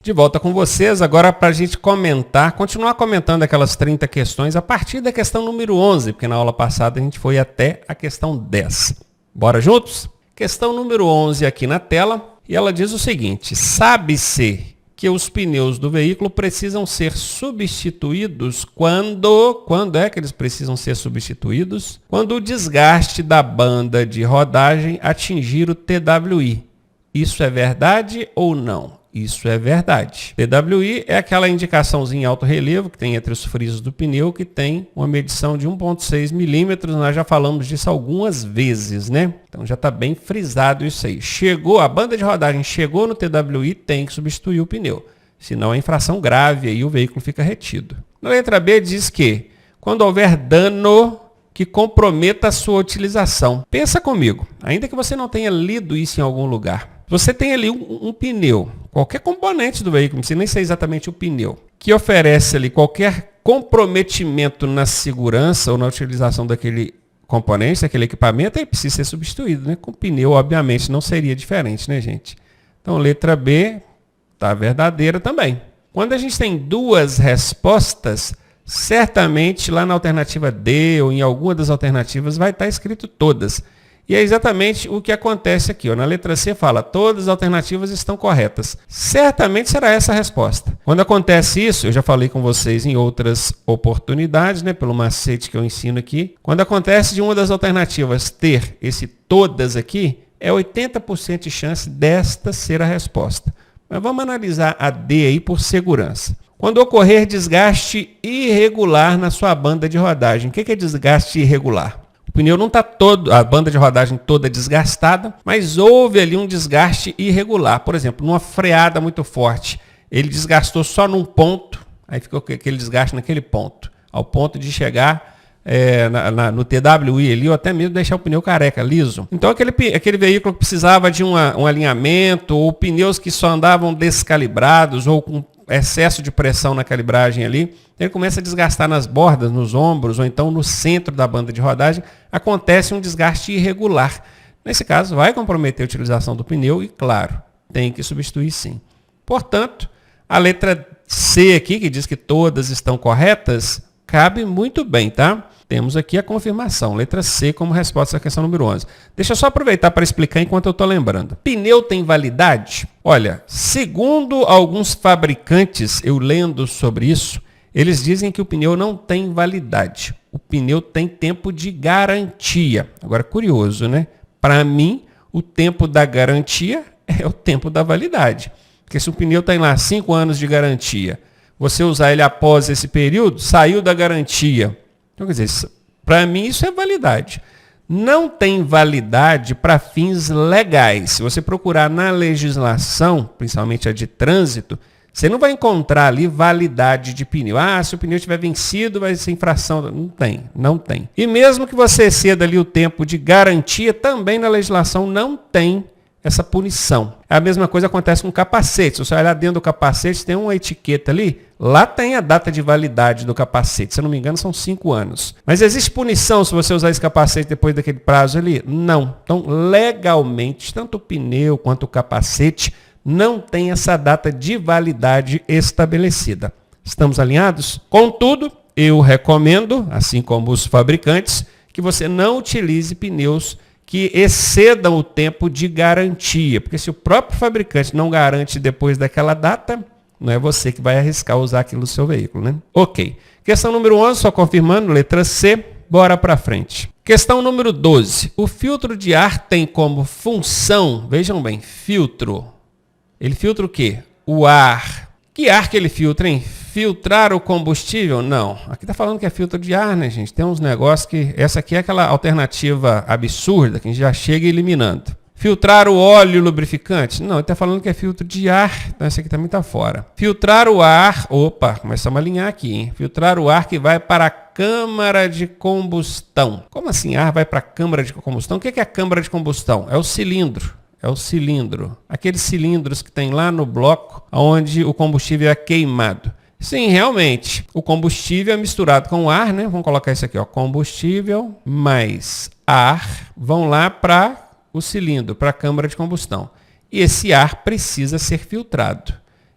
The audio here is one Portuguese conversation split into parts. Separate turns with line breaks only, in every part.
De volta com vocês, agora para a gente continuar comentando aquelas 30 questões a partir da questão número 11, porque na aula passada a gente foi até a questão 10. Bora juntos? Questão número 11 aqui na tela, e ela diz o seguinte: sabe-se que os pneus do veículo precisam ser substituídos quando é que eles precisam ser substituídos? Quando o desgaste da banda de rodagem atingir o TWI. Isso é verdade ou não? Isso é verdade. TWI é aquela indicaçãozinha em alto relevo que tem entre os frisos do pneu, que tem uma medição de 1,6 milímetros. Nós já falamos disso algumas vezes, né? Então já está bem frisado isso aí. A banda de rodagem chegou no TWI, tem que substituir o pneu. Senão é infração grave e o veículo fica retido. Na letra B diz que quando houver dano que comprometa a sua utilização. Pensa comigo, ainda que você não tenha lido isso em algum lugar. Você tem ali um pneu, qualquer componente do veículo, não precisa nem ser exatamente o pneu, que oferece ali qualquer comprometimento na segurança ou na utilização daquele componente, daquele equipamento, ele precisa ser substituído, né? Com pneu, obviamente, não seria diferente, né, gente? Então, letra B está verdadeira também. Quando a gente tem duas respostas, certamente lá na alternativa D ou em alguma das alternativas vai estar escrito todas. E é exatamente o que acontece aqui. Na letra C fala, todas as alternativas estão corretas. Certamente será essa a resposta. Quando acontece isso, eu já falei com vocês em outras oportunidades, né, pelo macete que eu ensino aqui. Quando acontece de uma das alternativas ter esse todas aqui, é 80% de chance desta ser a resposta. Mas vamos analisar a D aí por segurança. Quando ocorrer desgaste irregular na sua banda de rodagem. O que é desgaste irregular? O pneu não está a banda de rodagem toda desgastada, mas houve ali um desgaste irregular. Por exemplo, numa freada muito forte, ele desgastou só num ponto, aí ficou aquele desgaste naquele ponto, ao ponto de chegar no TWI ali, ou até mesmo deixar o pneu careca, liso. Então aquele veículo que precisava de um alinhamento, ou pneus que só andavam descalibrados, ou com excesso de pressão na calibragem ali, ele começa a desgastar nas bordas, nos ombros, ou então no centro da banda de rodagem, acontece um desgaste irregular. Nesse caso, vai comprometer a utilização do pneu e, claro, tem que substituir sim. Portanto, a letra C aqui, que diz que todas estão corretas, cabe muito bem, tá? Temos aqui a confirmação, letra C como resposta à questão número 11. Deixa eu só aproveitar para explicar enquanto eu estou lembrando. Pneu tem validade? Olha, segundo alguns fabricantes, eu lendo sobre isso, eles dizem que o pneu não tem validade. O pneu tem tempo de garantia. Agora, curioso, né? Para mim, o tempo da garantia é o tempo da validade. Porque se o pneu tem lá 5 anos de garantia, você usar ele após esse período, saiu da garantia. Então, quer dizer, para mim isso é validade. Não tem validade para fins legais. Se você procurar na legislação, principalmente a de trânsito, você não vai encontrar ali validade de pneu. Se o pneu estiver vencido, vai ser infração. Não tem. E mesmo que você exceda ali o tempo de garantia, também na legislação não tem essa punição. A mesma coisa acontece com capacete. Se você olhar dentro do capacete, tem uma etiqueta ali, lá tem a data de validade do capacete. Se eu não me engano, são 5 anos. Mas existe punição se você usar esse capacete depois daquele prazo ali? Não. Então, legalmente, tanto o pneu quanto o capacete não tem essa data de validade estabelecida. Estamos alinhados? Contudo, eu recomendo, assim como os fabricantes, que você não utilize pneus que excedam o tempo de garantia. Porque se o próprio fabricante não garante depois daquela data, não é você que vai arriscar usar aquilo no seu veículo, né? Ok. Questão número 11, só confirmando, letra C, bora para frente. Questão número 12. O filtro de ar tem como função, vejam bem, filtro. Ele filtra o quê? O ar. Que ar que ele filtra, hein? Filtrar o combustível? Não. Aqui está falando que é filtro de ar, né, gente? Tem uns negócios que... Essa aqui é aquela alternativa absurda que a gente já chega eliminando. Filtrar o óleo lubrificante? Não, ele está falando que é filtro de ar. Então esse aqui também está fora. Filtrar o ar... Opa, começamos a alinhar aqui, hein? Filtrar o ar que vai para a câmara de combustão. Como assim ar vai para a câmara de combustão? O que é a câmara de combustão? É o cilindro. É o cilindro. Aqueles cilindros que tem lá no bloco onde o combustível é queimado. Sim, realmente. O combustível é misturado com o ar, né? Vamos colocar isso aqui, ó. Combustível mais ar vão lá para o cilindro, para a câmara de combustão. E esse ar precisa ser filtrado.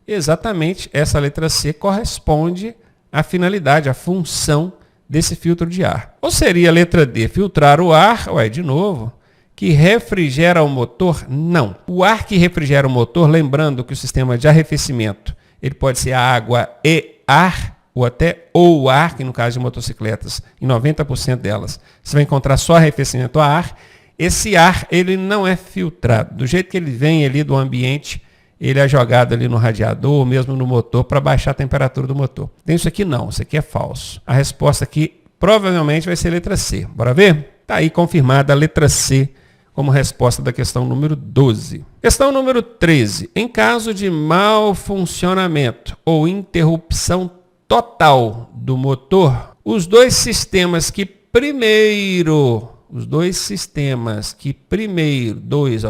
Exatamente essa letra C corresponde à finalidade, à função desse filtro de ar. Ou seria a letra D, filtrar o ar, de novo, que refrigera o motor? Não. O ar que refrigera o motor, lembrando que o sistema de arrefecimento, ele pode ser água e ar, ou até ou ar, que no caso de motocicletas, em 90% delas, você vai encontrar só arrefecimento a ar. Esse ar, ele não é filtrado. Do jeito que ele vem ali do ambiente, ele é jogado ali no radiador ou mesmo no motor para baixar a temperatura do motor. Tem isso aqui não, isso aqui é falso. A resposta aqui provavelmente vai ser letra C. Bora ver? Está aí confirmada a letra C como resposta da questão número 12. Questão número 13. Em caso de mau funcionamento ou interrupção total do motor, os dois sistemas que primeiro,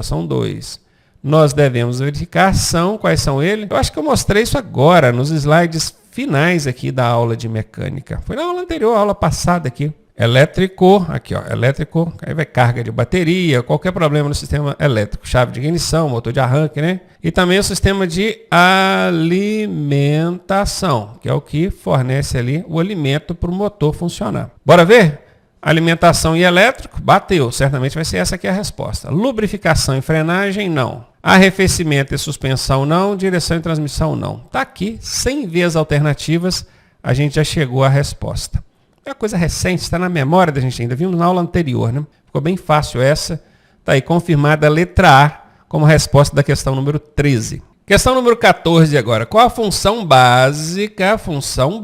são dois, nós devemos verificar quais são eles? Eu acho que eu mostrei isso agora, nos slides finais aqui da aula de mecânica. Foi na aula anterior, a aula passada aqui. Elétrico, elétrico, aí vai carga de bateria, qualquer problema no sistema elétrico, chave de ignição, motor de arranque, né? E também o sistema de alimentação, que é o que fornece ali o alimento para o motor funcionar. Bora ver? Alimentação e elétrico, bateu, certamente vai ser essa aqui a resposta. Lubrificação e frenagem, não. Arrefecimento e suspensão, não. Direção e transmissão, não. Está aqui, 100 vezes alternativas, a gente já chegou à resposta. É uma coisa recente, está na memória da gente ainda. Vimos na aula anterior, né? Ficou bem fácil essa. Está aí confirmada a letra A como resposta da questão número 13. Questão número 14 agora. Qual a função básica, função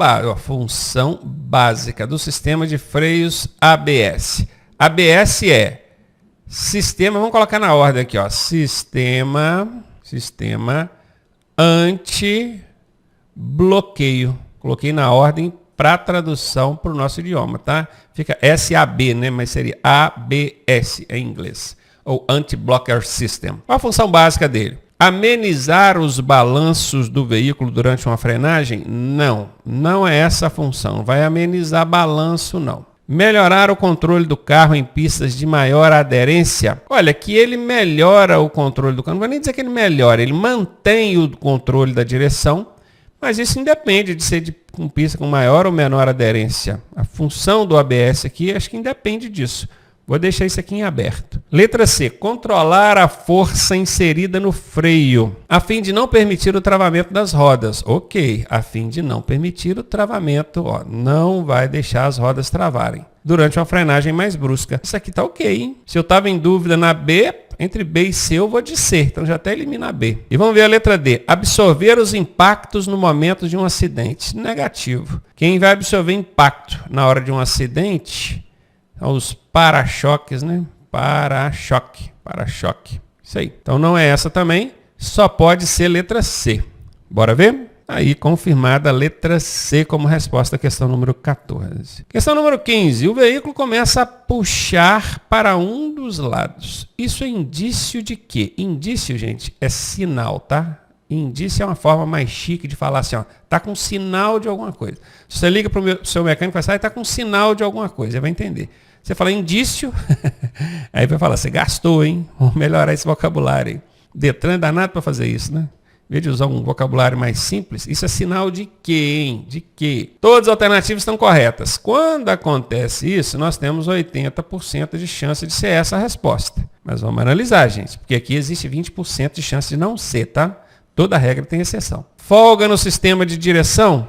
básica do sistema de freios ABS? ABS é sistema, vamos colocar na ordem aqui, sistema anti-bloqueio. Coloquei na ordem para tradução para o nosso idioma, tá? Fica SAB, né? Mas seria ABS em inglês. Ou Anti-Blocker System. Qual a função básica dele? Amenizar os balanços do veículo durante uma frenagem? Não, não é essa a função. Não vai amenizar balanço, não. Melhorar o controle do carro em pistas de maior aderência? Olha, que ele melhora o controle do carro. Não vou nem dizer que ele melhora, ele mantém o controle da direção, mas isso independe de ser com pista com maior ou menor aderência. A função do ABS aqui, acho que independe disso. Vou deixar isso aqui em aberto. Letra C. Controlar a força inserida no freio, a fim de não permitir o travamento das rodas. Ok, a fim de não permitir o travamento, não vai deixar as rodas travarem durante uma frenagem mais brusca. Isso aqui tá ok, hein? Se eu estava em dúvida na B, entre B e C eu vou de C, então já até elimina a B. E vamos ver a letra D. Absorver os impactos no momento de um acidente. Negativo. Quem vai absorver impacto na hora de um acidente são os para-choques, né? Para-choque. Isso aí. Então não é essa também, só pode ser letra C. Bora ver? Aí confirmada a letra C como resposta à questão número 14. Questão número 15. O veículo começa a puxar para um dos lados. Isso é indício de quê? Indício, gente, é sinal, tá? Indício é uma forma mais chique de falar assim, tá com sinal de alguma coisa. Se você liga para o seu mecânico e fala assim, tá com sinal de alguma coisa, ele vai entender. Você fala indício, aí vai falar, você gastou, hein? Vamos melhorar esse vocabulário aí. Detran é danado para fazer isso, né? Em vez de usar um vocabulário mais simples, isso é sinal de quê, hein? De quê? Todas as alternativas estão corretas. Quando acontece isso, nós temos 80% de chance de ser essa a resposta. Mas vamos analisar, gente, porque aqui existe 20% de chance de não ser, tá? Toda regra tem exceção. Folga no sistema de direção?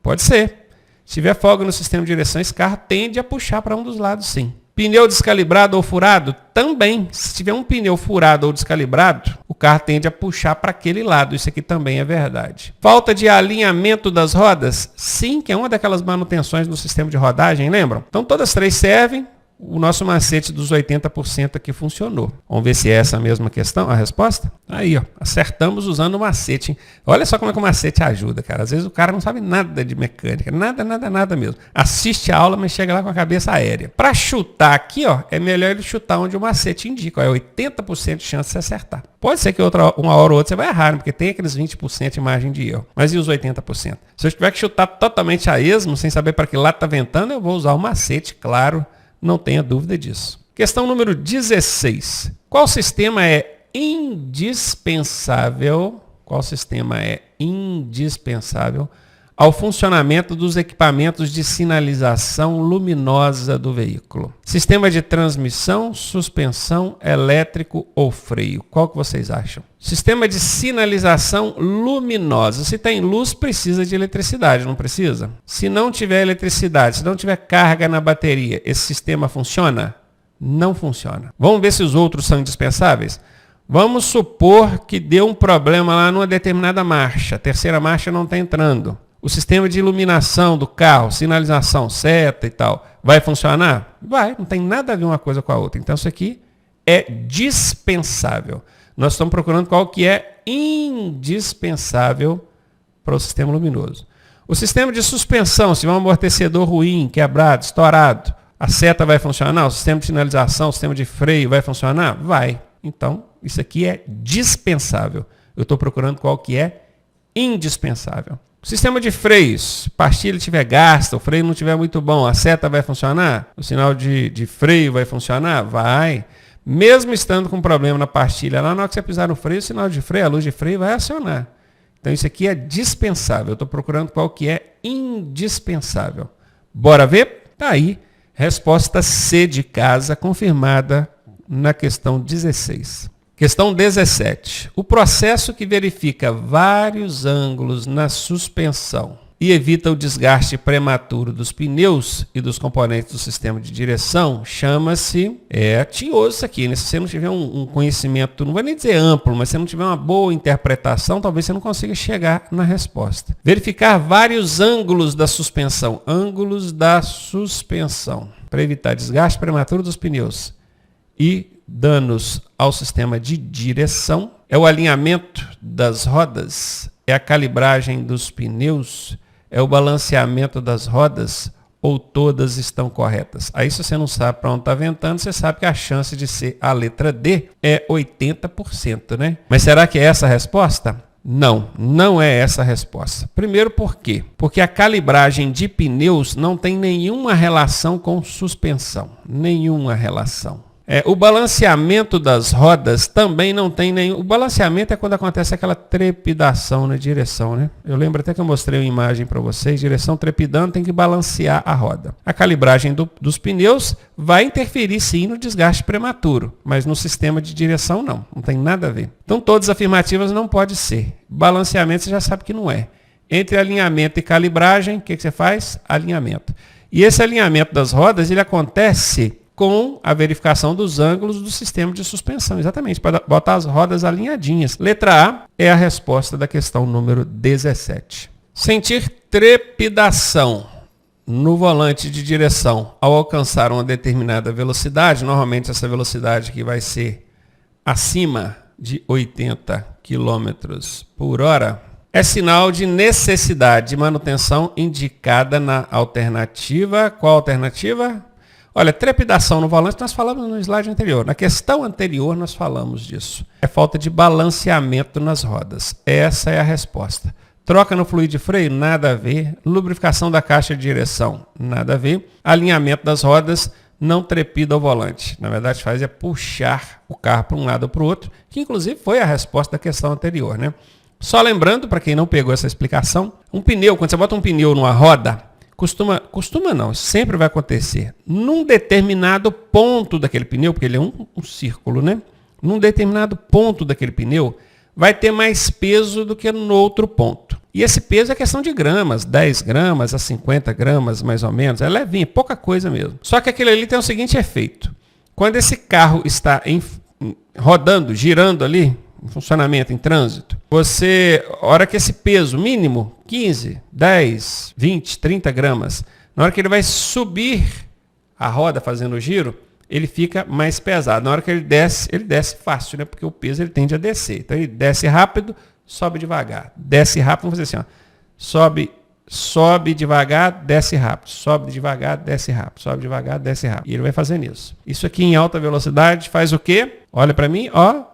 Pode ser. Se tiver folga no sistema de direção, esse carro tende a puxar para um dos lados, sim. Pneu descalibrado ou furado? Também. Se tiver um pneu furado ou descalibrado, o carro tende a puxar para aquele lado. Isso aqui também é verdade. Falta de alinhamento das rodas? Sim, que é uma daquelas manutenções no sistema de rodagem, lembram? Então todas as três servem. O nosso macete dos 80% aqui funcionou. Vamos ver se é essa a mesma questão, a resposta? Aí, acertamos usando o macete. Olha só como é que o macete ajuda, cara. Às vezes o cara não sabe nada de mecânica, nada mesmo. Assiste a aula, mas chega lá com a cabeça aérea. Para chutar aqui, é melhor ele chutar onde o macete indica. É 80% de chance de você acertar. Pode ser que uma hora ou outra você vai errar, né? Porque tem aqueles 20% de margem de erro. Mas e os 80%? Se eu tiver que chutar totalmente a esmo, sem saber para que lado está ventando, eu vou usar o macete, claro. Não tenha dúvida disso. Questão número 16. Qual sistema é indispensável? Qual sistema é indispensável ao funcionamento dos equipamentos de sinalização luminosa do veículo. Sistema de transmissão, suspensão, elétrico ou freio. Qual que vocês acham? Sistema de sinalização luminosa. Se tem luz, precisa de eletricidade, não precisa? Se não tiver eletricidade, se não tiver carga na bateria, esse sistema funciona? Não funciona. Vamos ver se os outros são indispensáveis? Vamos supor que deu um problema lá numa determinada marcha. A terceira marcha não está entrando. O sistema de iluminação do carro, sinalização, seta e tal, vai funcionar? Vai, não tem nada a ver uma coisa com a outra. Então isso aqui é dispensável. Nós estamos procurando qual que é indispensável para o sistema luminoso. O sistema de suspensão, se tiver um amortecedor ruim, quebrado, estourado, a seta vai funcionar? O sistema de sinalização, o sistema de freio vai funcionar? Vai. Então, isso aqui é dispensável. Eu estou procurando qual que é indispensável. O sistema de freios, pastilha estiver gasta, o freio não estiver muito bom, a seta vai funcionar? O sinal de freio vai funcionar? Vai. Mesmo estando com problema na pastilha, lá na hora que você pisar no freio, o sinal de freio, a luz de freio vai acionar. Então isso aqui é dispensável. Eu estou procurando qual que é indispensável. Bora ver? Tá aí. Resposta C de casa, confirmada na questão 16. Questão 17. O processo que verifica vários ângulos na suspensão e evita o desgaste prematuro dos pneus e dos componentes do sistema de direção chama-se... tinhoso isso aqui, né? Se você não tiver um conhecimento, não vou nem dizer amplo, mas se você não tiver uma boa interpretação, talvez você não consiga chegar na resposta. Verificar vários ângulos da suspensão. Ângulos da suspensão. Para evitar desgaste prematuro dos pneus e danos ao sistema de direção, é o alinhamento das rodas, é a calibragem dos pneus, é o balanceamento das rodas, ou todas estão corretas? Aí se você não sabe para onde está ventando, você sabe que a chance de ser a letra D é 80%, né? Mas será que é essa a resposta? Não, não é essa a resposta. Primeiro por quê? Porque a calibragem de pneus não tem nenhuma relação com suspensão, nenhuma relação. O balanceamento das rodas também não tem nenhum... O balanceamento é quando acontece aquela trepidação na direção, né? Eu lembro até que eu mostrei uma imagem para vocês. Direção trepidando, tem que balancear a roda. A calibragem dos pneus vai interferir sim no desgaste prematuro, mas no sistema de direção não. Não tem nada a ver. Então todas afirmativas não pode ser. Balanceamento você já sabe que não é. Entre alinhamento e calibragem, o que você faz? Alinhamento. E esse alinhamento das rodas, ele acontece com a verificação dos ângulos do sistema de suspensão, exatamente, para botar as rodas alinhadinhas. Letra A é a resposta da questão número 17. Sentir trepidação no volante de direção ao alcançar uma determinada velocidade, normalmente essa velocidade que vai ser acima de 80 km por hora, é sinal de necessidade de manutenção indicada na alternativa. Qual alternativa? Olha, trepidação no volante nós falamos no slide anterior. Na questão anterior nós falamos disso. É falta de balanceamento nas rodas. Essa é a resposta. Troca no fluido de freio? Nada a ver. Lubrificação da caixa de direção? Nada a ver. Alinhamento das rodas? Não trepida o volante. Na verdade faz é puxar o carro para um lado ou para o outro, que inclusive foi a resposta da questão anterior, né? Só lembrando, para quem não pegou essa explicação, um pneu, quando você bota um pneu numa roda, costuma não, sempre vai acontecer. Num determinado ponto daquele pneu, porque ele é um círculo, né? Num determinado ponto daquele pneu, vai ter mais peso do que no outro ponto. E esse peso é questão de gramas, 10 gramas a 50 gramas, mais ou menos. É levinho, pouca coisa mesmo. Só que aquilo ali tem o seguinte efeito. Quando esse carro está rodando, girando ali, em funcionamento, em trânsito, a hora que esse peso mínimo, 15, 10, 20, 30 gramas, na hora que ele vai subir a roda fazendo o giro, ele fica mais pesado. Na hora que ele desce fácil, né? Porque o peso ele tende a descer. Então ele desce rápido, sobe devagar. Desce rápido, vamos fazer assim, ó. Sobe devagar, desce rápido. Sobe devagar, desce rápido. Sobe devagar, desce rápido. E ele vai fazendo isso. Isso aqui em alta velocidade faz o quê? Olha para mim, ó.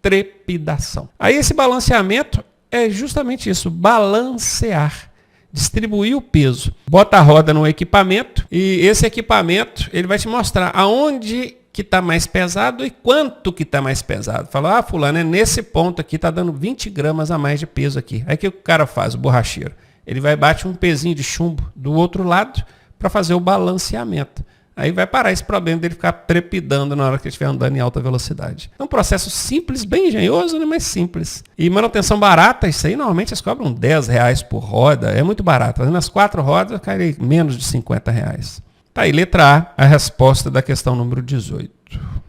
Trepidação. Aí esse balanceamento é justamente isso, balancear, distribuir o peso. Bota a roda no equipamento e esse equipamento ele vai te mostrar aonde que está mais pesado e quanto que está mais pesado. Fala, fulano, nesse ponto aqui está dando 20 gramas a mais de peso aqui. Aí o que o cara faz, o borracheiro? Ele vai bate um pezinho de chumbo do outro lado para fazer o balanceamento. Aí vai parar esse problema dele ficar trepidando na hora que ele estiver andando em alta velocidade. É um processo simples, bem engenhoso, né? Mas simples. E manutenção barata, isso aí normalmente eles cobram R$10 por roda. É muito barato. Nas 4 rodas cai menos de R$50. Tá aí, letra A resposta da questão número 18.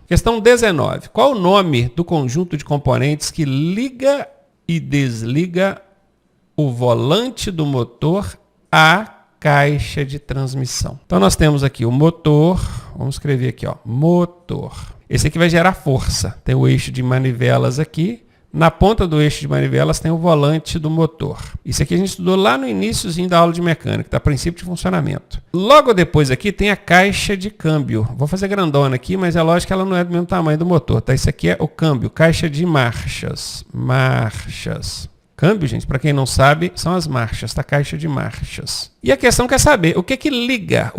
Questão 19. Qual o nome do conjunto de componentes que liga e desliga o volante do motor à caixa de transmissão? Então nós temos aqui o motor, vamos escrever aqui, motor. Esse aqui vai gerar força. Tem o eixo de manivelas aqui. Na ponta do eixo de manivelas tem o volante do motor. Isso aqui a gente estudou lá no iniciozinho da aula de mecânica, tá? Princípio de funcionamento. Logo depois aqui tem a caixa de câmbio. Vou fazer grandona aqui, mas é lógico que ela não é do mesmo tamanho do motor, tá? Isso aqui é o câmbio, caixa de marchas. Câmbio, gente, para quem não sabe, são as marchas, tá? Caixa de marchas. E a questão quer saber, o que que liga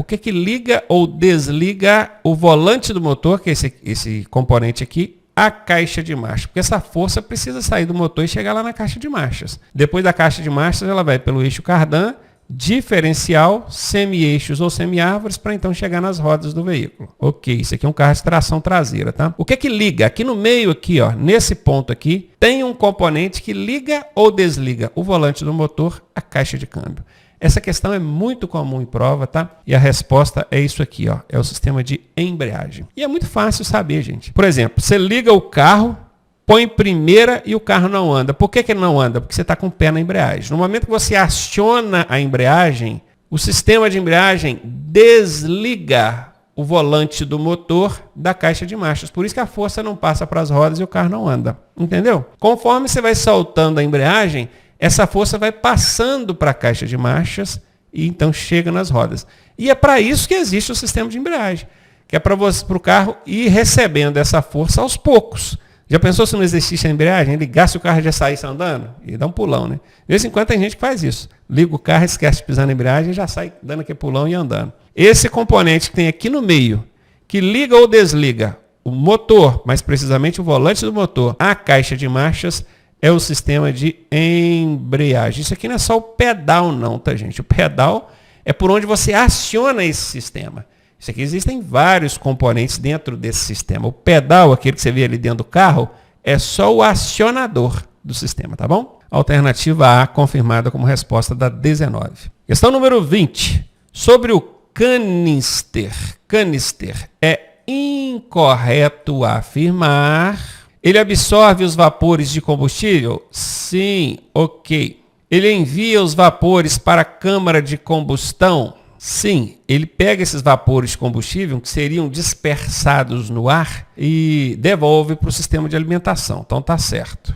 ou desliga o volante do motor, que é esse componente aqui, a caixa de marchas, porque essa força precisa sair do motor e chegar lá na caixa de marchas. Depois da caixa de marchas, ela vai pelo eixo cardan, diferencial, semi-eixos ou semi-árvores, para então chegar nas rodas do veículo. Ok, isso aqui é um carro de tração traseira, tá? O que que liga? Aqui no meio, aqui, nesse ponto aqui, tem um componente que liga ou desliga o volante do motor à caixa de câmbio. Essa questão é muito comum em prova, tá? E a resposta é isso aqui, é o sistema de embreagem. E é muito fácil saber, gente. Por exemplo, você liga o carro, põe em primeira e o carro não anda. Por que ele não anda? Porque você está com o pé na embreagem. No momento que você aciona a embreagem, o sistema de embreagem desliga o volante do motor da caixa de marchas. Por isso que a força não passa para as rodas e o carro não anda. Entendeu? Conforme você vai soltando a embreagem, essa força vai passando para a caixa de marchas e então chega nas rodas. E é para isso que existe o sistema de embreagem, que é para o carro ir recebendo essa força aos poucos. Já pensou se não existisse a embreagem? Ligasse o carro e já saísse andando? E dá um pulão, né? De vez em quando tem gente que faz isso. Liga o carro, esquece de pisar na embreagem e já sai dando aquele pulão e andando. Esse componente que tem aqui no meio, que liga ou desliga o motor, mais precisamente o volante do motor, à caixa de marchas, é o sistema de embreagem. Isso aqui não é só o pedal não, tá, gente? O pedal é por onde você aciona esse sistema. Isso aqui existem vários componentes dentro desse sistema. O pedal, aquele que você vê ali dentro do carro, é só o acionador do sistema, tá bom? Alternativa A confirmada como resposta da 19. Questão número 20. Sobre o canister. Canister. É incorreto afirmar... Ele absorve os vapores de combustível? Sim, ok. Ele envia os vapores para a câmara de combustão? Sim. Ele pega esses vapores de combustível que seriam dispersados no ar e devolve para o sistema de alimentação. Então tá certo.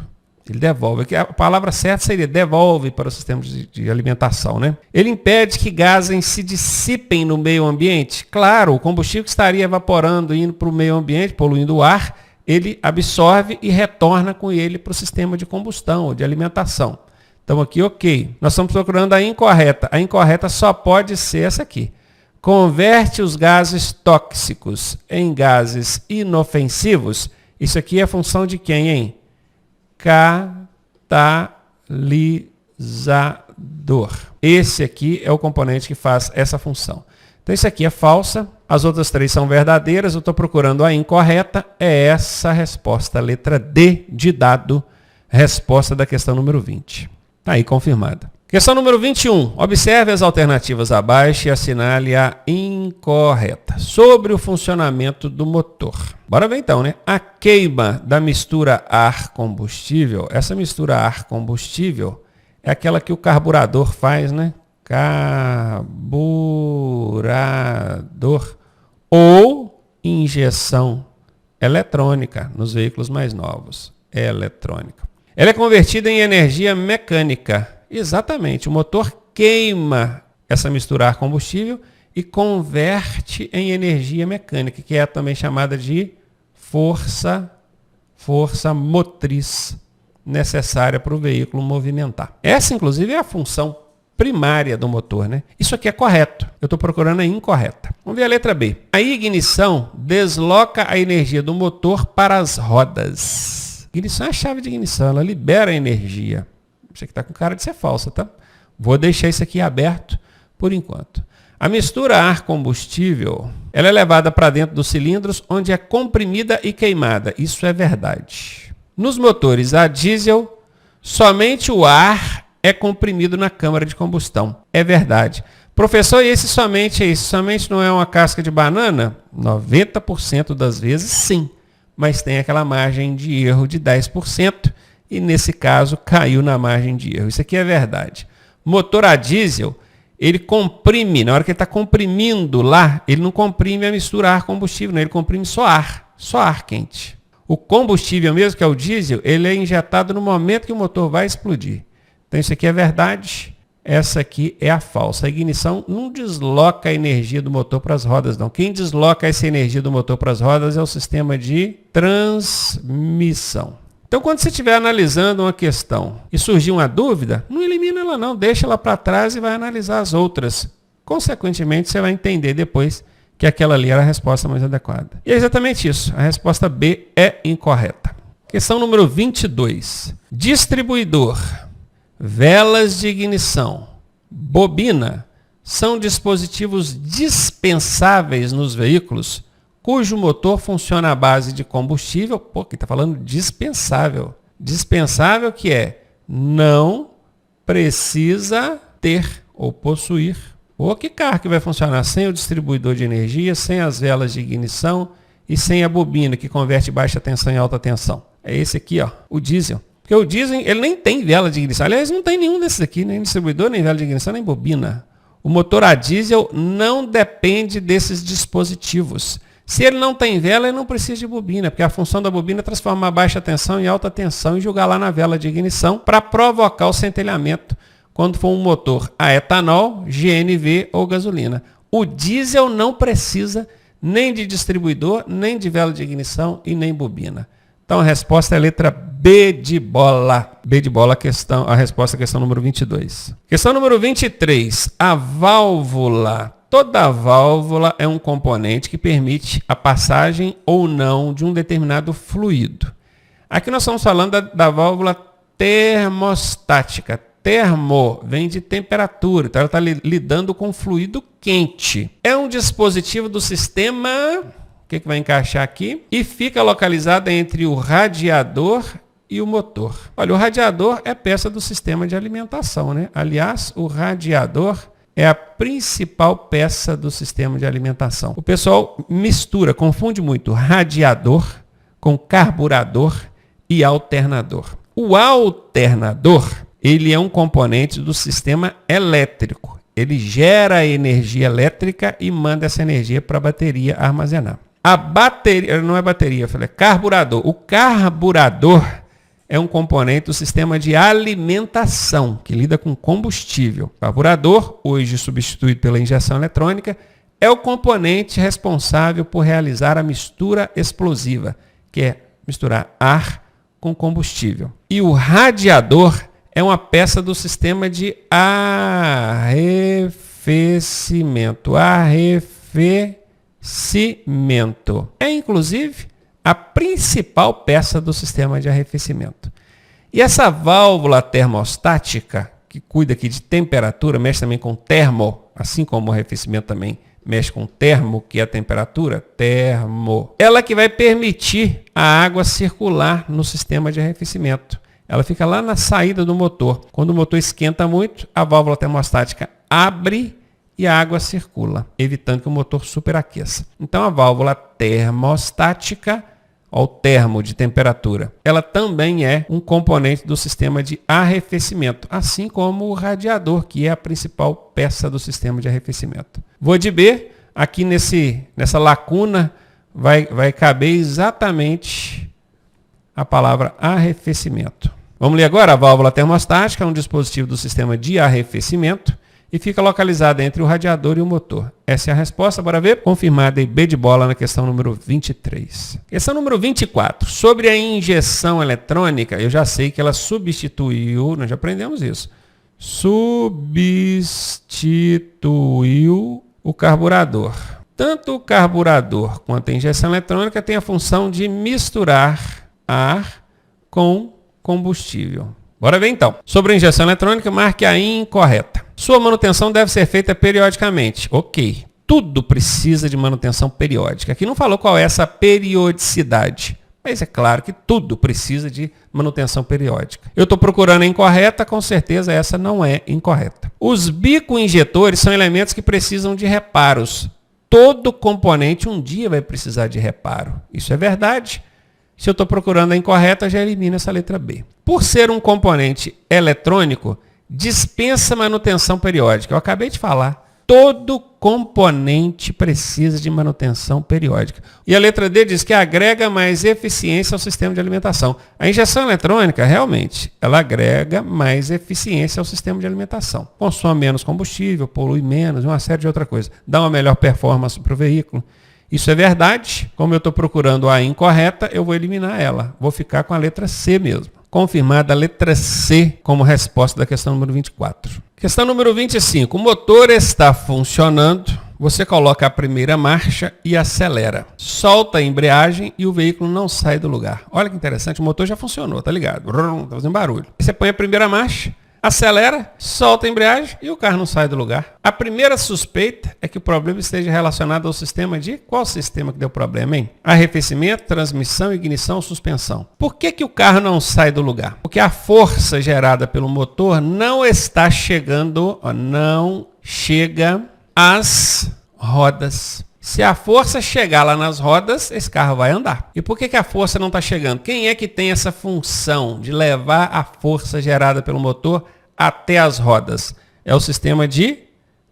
Ele devolve. A palavra certa seria devolve para o sistema de alimentação, né? Ele impede que gases se dissipem no meio ambiente? Claro, o combustível que estaria evaporando indo para o meio ambiente, poluindo o ar, ele absorve e retorna com ele para o sistema de combustão ou de alimentação. Então aqui, ok. Nós estamos procurando a incorreta. A incorreta só pode ser essa aqui. Converte os gases tóxicos em gases inofensivos. Isso aqui é a função de quem, hein? Catalisador. Esse aqui é o componente que faz essa função. Então isso aqui é falsa. As outras 3 são verdadeiras, eu estou procurando a incorreta, é essa resposta, letra D de dado, resposta da questão número 20. Está aí confirmada. Questão número 21. Observe as alternativas abaixo e assinale a incorreta. Sobre o funcionamento do motor. Bora ver então, né? A queima da mistura ar-combustível, essa mistura ar-combustível é aquela que o carburador faz, né? Carburador ou injeção eletrônica nos veículos mais novos. Eletrônica. Ela é convertida em energia mecânica. Exatamente. O motor queima essa mistura ar-combustível e converte em energia mecânica, que é também chamada de força motriz necessária para o veículo movimentar. Essa, inclusive, é a função primária do motor, né? Isso aqui é correto. Eu estou procurando a incorreta. Vamos ver a letra B. A ignição desloca a energia do motor para as rodas. Ignição é a chave de ignição, ela libera a energia. Isso aqui está com cara de ser falsa, tá? Vou deixar isso aqui aberto por enquanto. A mistura ar-combustível, ela é levada para dentro dos cilindros, onde é comprimida e queimada. Isso é verdade. Nos motores a diesel, somente o ar é comprimido na câmara de combustão. É verdade. Professor, e esse somente é isso? Somente não é uma casca de banana? 90% das vezes sim, mas tem aquela margem de erro de 10% e nesse caso caiu na margem de erro. Isso aqui é verdade. Motor a diesel, ele comprime, na hora que ele está comprimindo lá, ele não comprime a mistura ar-combustível, ele comprime só ar quente. O combustível mesmo, que é o diesel, ele é injetado no momento que o motor vai explodir. Então isso aqui é verdade, essa aqui é a falsa. A ignição não desloca a energia do motor para as rodas, não. Quem desloca essa energia do motor para as rodas é o sistema de transmissão. Então, quando você estiver analisando uma questão e surgir uma dúvida, não elimina ela não, deixa ela para trás e vai analisar as outras. Consequentemente, você vai entender depois que aquela ali era a resposta mais adequada. E é exatamente isso. A resposta B é incorreta. Questão número 22. Distribuidor, velas de ignição, bobina são dispositivos dispensáveis nos veículos cujo motor funciona à base de combustível. Pô, aqui está falando dispensável. Dispensável que é não precisa ter ou possuir. Pô, que carro que vai funcionar sem o distribuidor de energia, sem as velas de ignição e sem a bobina que converte baixa tensão em alta tensão? É esse aqui, ó, o diesel. Porque o diesel, ele nem tem vela de ignição. Aliás, não tem nenhum desses aqui, nem distribuidor, nem vela de ignição, nem bobina. O motor a diesel não depende desses dispositivos. Se ele não tem vela, ele não precisa de bobina, porque a função da bobina é transformar baixa tensão em alta tensão e jogar lá na vela de ignição para provocar o centelhamento quando for um motor a etanol, GNV ou gasolina. O diesel não precisa nem de distribuidor, nem de vela de ignição e nem bobina. Então a resposta é a letra B de bola. B de bola, a resposta é a questão número 22. Questão número 23. A válvula. Toda válvula é um componente que permite a passagem ou não de um determinado fluido. Aqui nós estamos falando da válvula termostática. Termo vem de temperatura, então ela está lidando com fluido quente. É um dispositivo do sistema, o que vai encaixar aqui? E fica localizada entre o radiador e o motor. Olha, o radiador é peça do sistema de alimentação, né? Aliás, o radiador é a principal peça do sistema de alimentação. O pessoal confunde muito radiador com carburador e alternador. O alternador, ele é um componente do sistema elétrico. Ele gera energia elétrica e manda essa energia para a bateria armazenar. A bateria, não é bateria, eu falei carburador. O carburador é um componente do sistema de alimentação, que lida com combustível. O carburador, hoje substituído pela injeção eletrônica, é o componente responsável por realizar a mistura explosiva, que é misturar ar com combustível. E o radiador é uma peça do sistema de arrefecimento. Arrefecimento. É, inclusive, a principal peça do sistema de arrefecimento. E essa válvula termostática, que cuida aqui de temperatura, mexe também com termo, assim como o arrefecimento também mexe com termo, que é a temperatura, termo. Ela que vai permitir a água circular no sistema de arrefecimento. Ela fica lá na saída do motor. Quando o motor esquenta muito, a válvula termostática abre e a água circula, evitando que o motor superaqueça. Então a válvula termostática, ao termo de temperatura, ela também é um componente do sistema de arrefecimento, assim como o radiador, que é a principal peça do sistema de arrefecimento. Vou de B, aqui nessa lacuna vai caber exatamente a palavra arrefecimento. Vamos ler agora? A válvula termostática é um dispositivo do sistema de arrefecimento e fica localizada entre o radiador e o motor. Essa é a resposta, bora ver? Confirmada em B de bola na questão número 23. Questão número 24. Sobre a injeção eletrônica, eu já sei que ela substituiu, nós já aprendemos isso, substituiu o carburador. Tanto o carburador quanto a injeção eletrônica tem a função de misturar ar com combustível. Bora ver então. Sobre a injeção eletrônica, marque a incorreta. Sua manutenção deve ser feita periodicamente. Ok. Tudo precisa de manutenção periódica. Aqui não falou qual é essa periodicidade. Mas é claro que tudo precisa de manutenção periódica. Eu estou procurando a incorreta, com certeza essa não é incorreta. Os bico-injetores são elementos que precisam de reparos. Todo componente um dia vai precisar de reparo. Isso é verdade. Se eu estou procurando a incorreta, já elimino essa letra B. Por ser um componente eletrônico, dispensa manutenção periódica. Eu acabei de falar. Todo componente precisa de manutenção periódica. E a letra D diz que agrega mais eficiência ao sistema de alimentação. A injeção eletrônica, realmente, ela agrega mais eficiência ao sistema de alimentação. Consome menos combustível, polui menos, uma série de outras coisas. Dá uma melhor performance para o veículo. Isso é verdade. Como eu estou procurando a incorreta, eu vou eliminar ela. Vou ficar com a letra C mesmo. Confirmada a letra C como resposta da questão número 24. Questão número 25. O motor está funcionando. Você coloca a primeira marcha e acelera. Solta a embreagem e o veículo não sai do lugar. Olha que interessante, o motor já funcionou, tá ligado? Tá fazendo barulho. Você põe a primeira marcha, acelera, solta a embreagem e o carro não sai do lugar. A primeira suspeita é que o problema esteja relacionado ao sistema de... Qual sistema que deu problema, hein? Arrefecimento, transmissão, ignição, suspensão. Por que o carro não sai do lugar? Porque a força gerada pelo motor não está chegando, não chega às rodas. Se a força chegar lá nas rodas, esse carro vai andar. E por que a força não está chegando? Quem é que tem essa função de levar a força gerada pelo motor até as rodas? É o sistema de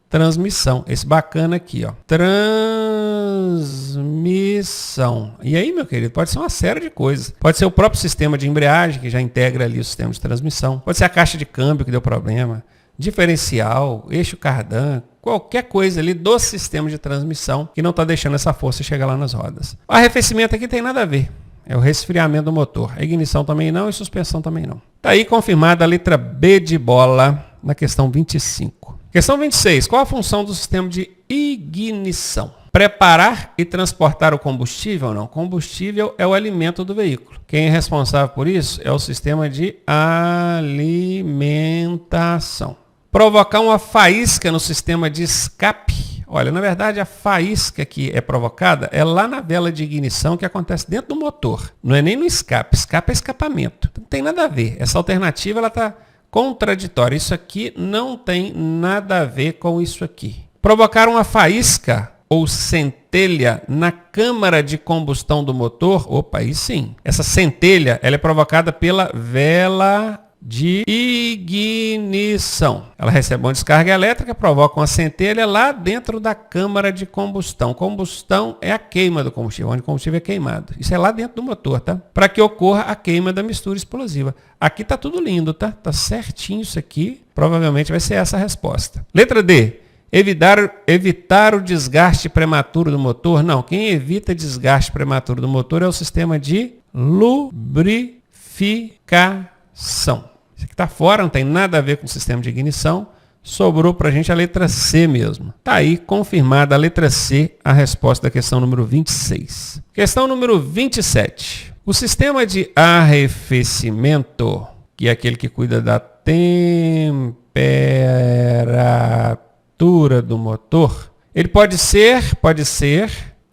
transmissão. Esse bacana aqui, ó. Transmissão. E aí, meu querido, pode ser uma série de coisas. Pode ser o próprio sistema de embreagem, que já integra ali o sistema de transmissão. Pode ser a caixa de câmbio que deu problema. Diferencial, eixo cardan, qualquer coisa ali do sistema de transmissão que não está deixando essa força chegar lá nas rodas. O arrefecimento aqui tem nada a ver. É o resfriamento do motor. A ignição também não e suspensão também não. Está aí confirmada a letra B de bola na questão 25. Questão 26. Qual a função do sistema de ignição? Preparar e transportar o combustível ou não? Combustível é o alimento do veículo. Quem é responsável por isso é o sistema de alimentação. Provocar uma faísca no sistema de escape. Olha, na verdade, a faísca que é provocada é lá na vela de ignição que acontece dentro do motor. Não é nem no escape. Escape é escapamento. Não tem nada a ver. Essa alternativa ela está contraditória. Isso aqui não tem nada a ver com isso aqui. Provocar uma faísca ou centelha na câmara de combustão do motor. Opa, aí sim. Essa centelha ela é provocada pela vela de ignição. Ela recebe uma descarga elétrica, provoca uma centelha lá dentro da câmara de combustão. Combustão é a queima do combustível, onde o combustível é queimado. Isso é lá dentro do motor, tá? Para que ocorra a queima da mistura explosiva. Aqui tá tudo lindo, tá? Tá certinho isso aqui. Provavelmente vai ser essa a resposta. Letra D. Evitar o desgaste prematuro do motor. Não, quem evita desgaste prematuro do motor é o sistema de lubrificação. Isso aqui está fora, não tem nada a ver com o sistema de ignição. Sobrou para a gente a letra C mesmo. Está aí confirmada a letra C, a resposta da questão número 26. Questão número 27. O sistema de arrefecimento, que é aquele que cuida da temperatura do motor, ele pode ser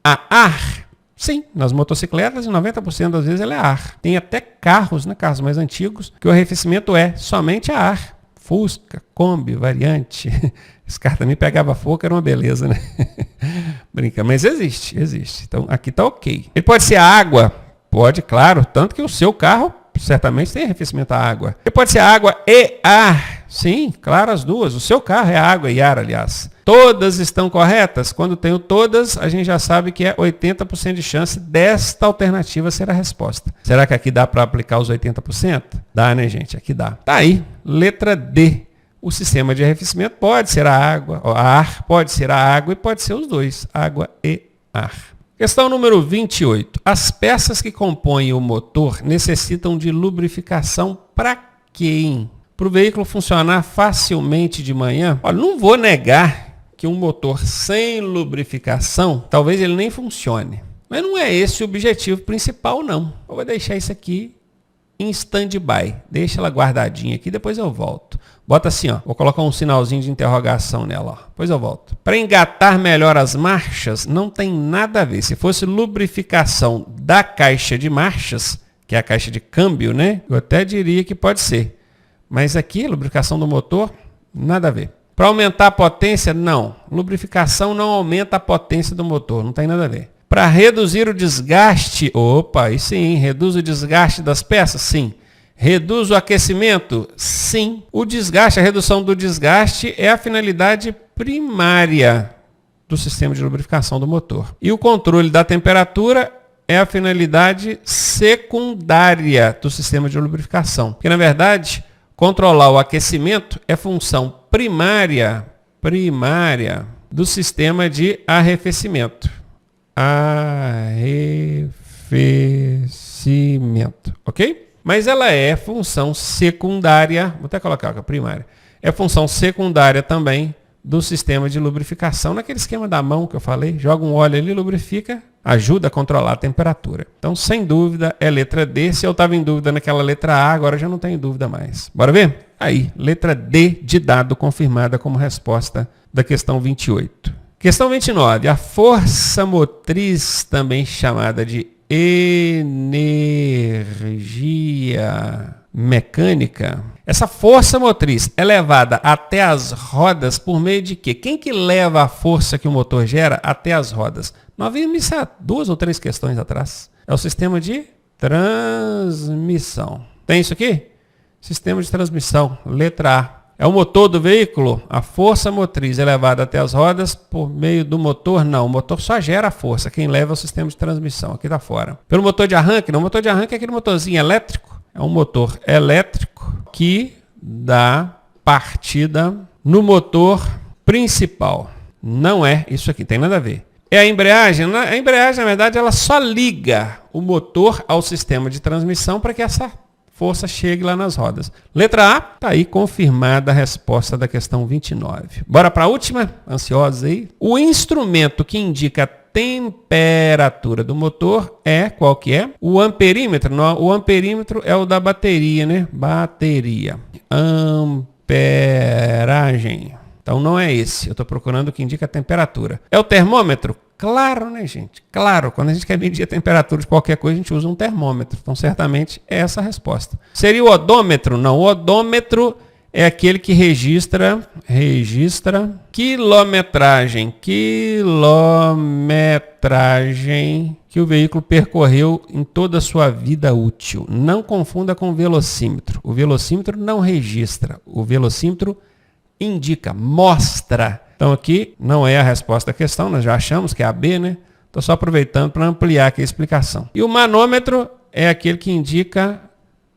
a ar. Sim, nas motocicletas, 90% das vezes ele é ar. Tem até carros, né, carros mais antigos, que o arrefecimento é somente a ar. Fusca, Kombi, Variante. Esse carro também pegava fogo, era uma beleza, né? Brinca, mas existe. Então aqui está ok. Ele pode ser a água? Pode, claro. Tanto que o seu carro certamente tem arrefecimento a água. Ele pode ser a água e ar. Sim, claro, as duas. O seu carro é água e ar, aliás. Todas estão corretas? Quando tenho todas, a gente já sabe que é 80% de chance desta alternativa ser a resposta. Será que aqui dá para aplicar os 80%? Dá, né, gente? Aqui dá. Tá aí. Letra D. O sistema de arrefecimento pode ser a água, a ar, pode ser a água e pode ser os dois, água e ar. Questão número 28. As peças que compõem o motor necessitam de lubrificação para quem? para o veículo funcionar facilmente de manhã, olha, não vou negar que um motor sem lubrificação, talvez ele nem funcione. Mas não é esse o objetivo principal, não. Eu vou deixar isso aqui em stand-by. Deixa ela guardadinha aqui, depois eu volto. Bota assim, ó. Vou colocar um sinalzinho de interrogação nela, ó. Depois eu volto. Para engatar melhor as marchas, não tem nada a ver. Se fosse lubrificação da caixa de marchas, que é a caixa de câmbio, né? Eu até diria que pode ser. Mas aqui, lubrificação do motor, nada a ver. Para aumentar a potência, não. Lubrificação não aumenta a potência do motor, não tem nada a ver. Para reduzir o desgaste, opa, aí sim, reduz o desgaste das peças? Sim. Reduz o aquecimento? Sim. O desgaste, a redução do desgaste é a finalidade primária do sistema de lubrificação do motor. E o controle da temperatura é a finalidade secundária do sistema de lubrificação. Porque, na verdade, controlar o aquecimento é função primária do sistema de arrefecimento. Arrefecimento, ok? Mas ela é função secundária, vou até colocar aqui a primária, é função secundária também do sistema de lubrificação, naquele esquema da mão que eu falei, joga um óleo ali, lubrifica, ajuda a controlar a temperatura. Então, sem dúvida, é letra D. Se eu estava em dúvida naquela letra A, agora já não tenho dúvida mais. Bora ver? Aí, letra D de dado confirmada como resposta da questão 28. Questão 29. A força motriz, também chamada de energia mecânica, essa força motriz é levada até as rodas por meio de quê? Quem que leva a força que o motor gera até as rodas? Nós vimos isso há 2 ou 3 questões atrás. É o sistema de transmissão. Tem isso aqui? Sistema de transmissão, letra A. É o motor do veículo? A força motriz é levada até as rodas por meio do motor? Não, o motor só gera a força. Quem leva é o sistema de transmissão, aqui está fora. Pelo motor de arranque? Não, o motor de arranque é aquele motorzinho elétrico. É um motor elétrico que dá partida no motor principal. Não é isso aqui, tem nada a ver. É a embreagem? A embreagem, na verdade, ela só liga o motor ao sistema de transmissão para que essa força chegue lá nas rodas. Letra A, está aí confirmada a resposta da questão 29. Bora para a última? Ansiosos aí? O instrumento que indica a temperatura do motor é, qual que é? O amperímetro. Não, o amperímetro é o da bateria, né? Bateria. Amperagem. Então não é esse. Eu estou procurando o que indica a temperatura. É o termômetro? Claro, né, gente? Claro, quando a gente quer medir a temperatura de qualquer coisa, a gente usa um termômetro. Então, certamente, é essa a resposta. Seria o odômetro? Não, o odômetro é aquele que registra quilometragem que o veículo percorreu em toda a sua vida útil. Não confunda com o velocímetro. O velocímetro não registra. O velocímetro indica, mostra. Então aqui não é a resposta da questão, nós já achamos que é a B, né? Estou só aproveitando para ampliar aqui a explicação. E o manômetro é aquele que indica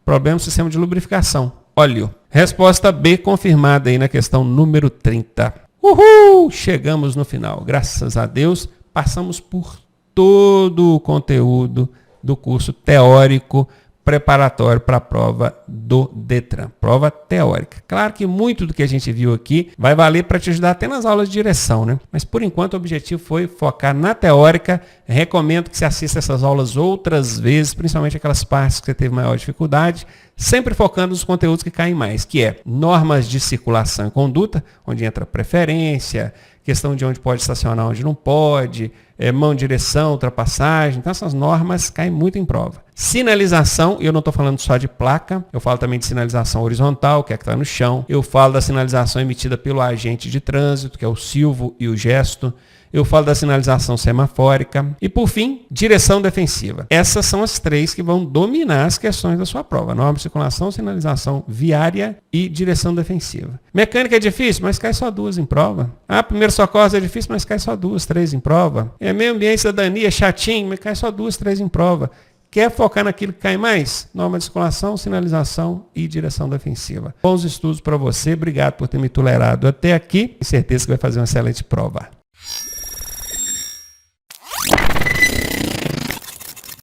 problema do sistema de lubrificação, óleo. Resposta B confirmada aí na questão número 30. Uhul! Chegamos no final. Graças a Deus, passamos por todo o conteúdo do curso teórico preparatório para a prova do Detran, prova teórica. Claro que muito do que a gente viu aqui vai valer para te ajudar até nas aulas de direção, né? Mas por enquanto o objetivo foi focar na teórica. Recomendo que você assista essas aulas outras vezes, principalmente aquelas partes que você teve maior dificuldade, sempre focando nos conteúdos que caem mais, que é normas de circulação e conduta, onde entra preferência, questão de onde pode estacionar, onde não pode, mão, direção, ultrapassagem. Então essas normas caem muito em prova. Sinalização, eu não estou falando só de placa, eu falo também de sinalização horizontal, que é a que está no chão. Eu falo da sinalização emitida pelo agente de trânsito, que é o silvo e o gesto. Eu falo da sinalização semafórica. E, por fim, direção defensiva. Essas são as 3 que vão dominar as questões da sua prova. Norma de circulação, sinalização viária e direção defensiva. Mecânica é difícil, mas cai só 2 em prova. Primeiro socorro é difícil, mas cai só 2, 3 em prova. Meio ambiente, cidadania, chatinho, mas cai só 2, 3 em prova. Quer focar naquilo que cai mais? Norma de circulação, sinalização e direção defensiva. Bons estudos para você. Obrigado por ter me tolerado até aqui. Tenho certeza que vai fazer uma excelente prova.